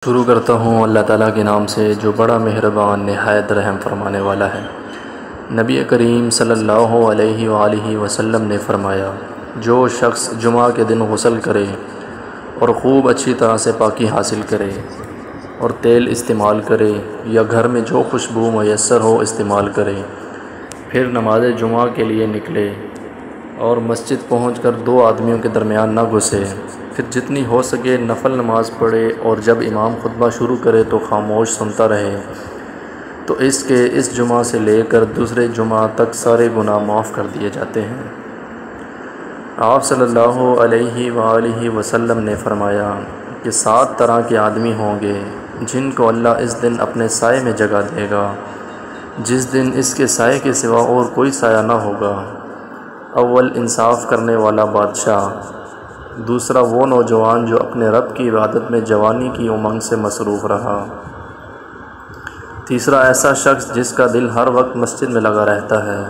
شروع کرتا ہوں اللہ تعالیٰ کے نام سے جو بڑا مہربان نہایت رحم فرمانے والا ہے۔ نبی کریم صلی اللہ علیہ وآلہ وسلم نے فرمایا، جو شخص جمعہ کے دن غسل کرے اور خوب اچھی طرح سے پاکی حاصل کرے اور تیل استعمال کرے یا گھر میں جو خوشبو میسر ہو استعمال کرے، پھر نماز جمعہ کے لیے نکلے اور مسجد پہنچ کر دو آدمیوں کے درمیان نہ گھسے، پھر جتنی ہو سکے نفل نماز پڑھے اور جب امام خطبہ شروع کرے تو خاموش سنتا رہے، تو اس جمعہ سے لے کر دوسرے جمعہ تک سارے گناہ معاف کر دیے جاتے ہیں۔ آپ صلی اللہ علیہ وآلہ وسلم نے فرمایا کہ 7 طرح کے آدمی ہوں گے جن کو اللہ اس دن اپنے سائے میں جگہ دے گا، جس دن اس کے سائے کے سوا اور کوئی سایہ نہ ہوگا۔ اول انصاف کرنے والا بادشاہ، دوسرا وہ نوجوان جو اپنے رب کی عبادت میں جوانی کی امنگ سے مصروف رہا، تیسرا ایسا شخص جس کا دل ہر وقت مسجد میں لگا رہتا ہے،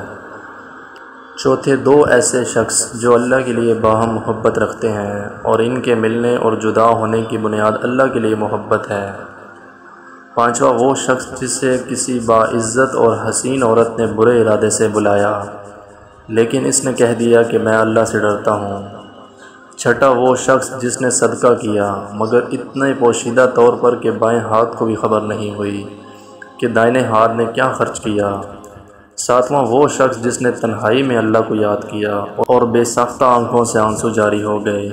چوتھے 2 ایسے شخص جو اللہ کے لیے باہم محبت رکھتے ہیں اور ان کے ملنے اور جدا ہونے کی بنیاد اللہ کے لیے محبت ہے، پانچواں وہ شخص جسے کسی باعزت اور حسین عورت نے برے ارادے سے بلایا لیکن اس نے کہہ دیا کہ میں اللہ سے ڈرتا ہوں، چھٹا وہ شخص جس نے صدقہ کیا مگر اتنے پوشیدہ طور پر کہ بائیں ہاتھ کو بھی خبر نہیں ہوئی کہ دائیں ہاتھ نے کیا خرچ کیا، ساتواں وہ شخص جس نے تنہائی میں اللہ کو یاد کیا اور بے ساختہ آنکھوں سے آنسو جاری ہو گئے۔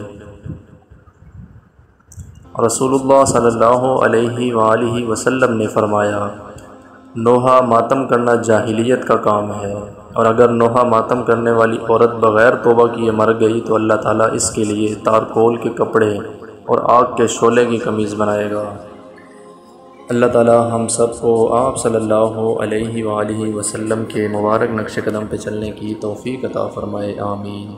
رسول اللہ صلی اللہ علیہ وآلہ وسلم نے فرمایا، نوحہ ماتم کرنا جاہلیت کا کام ہے، اور اگر نوحہ ماتم کرنے والی عورت بغیر توبہ کیے مر گئی تو اللہ تعالیٰ اس کے لیے تارکول کے کپڑے اور آگ کے شعلے کی قمیض بنائے گا۔ اللہ تعالیٰ ہم سب کو آپ صلی اللہ علیہ وآلہ وسلم کے مبارک نقش قدم پہ چلنے کی توفیق عطا فرمائے، آمین۔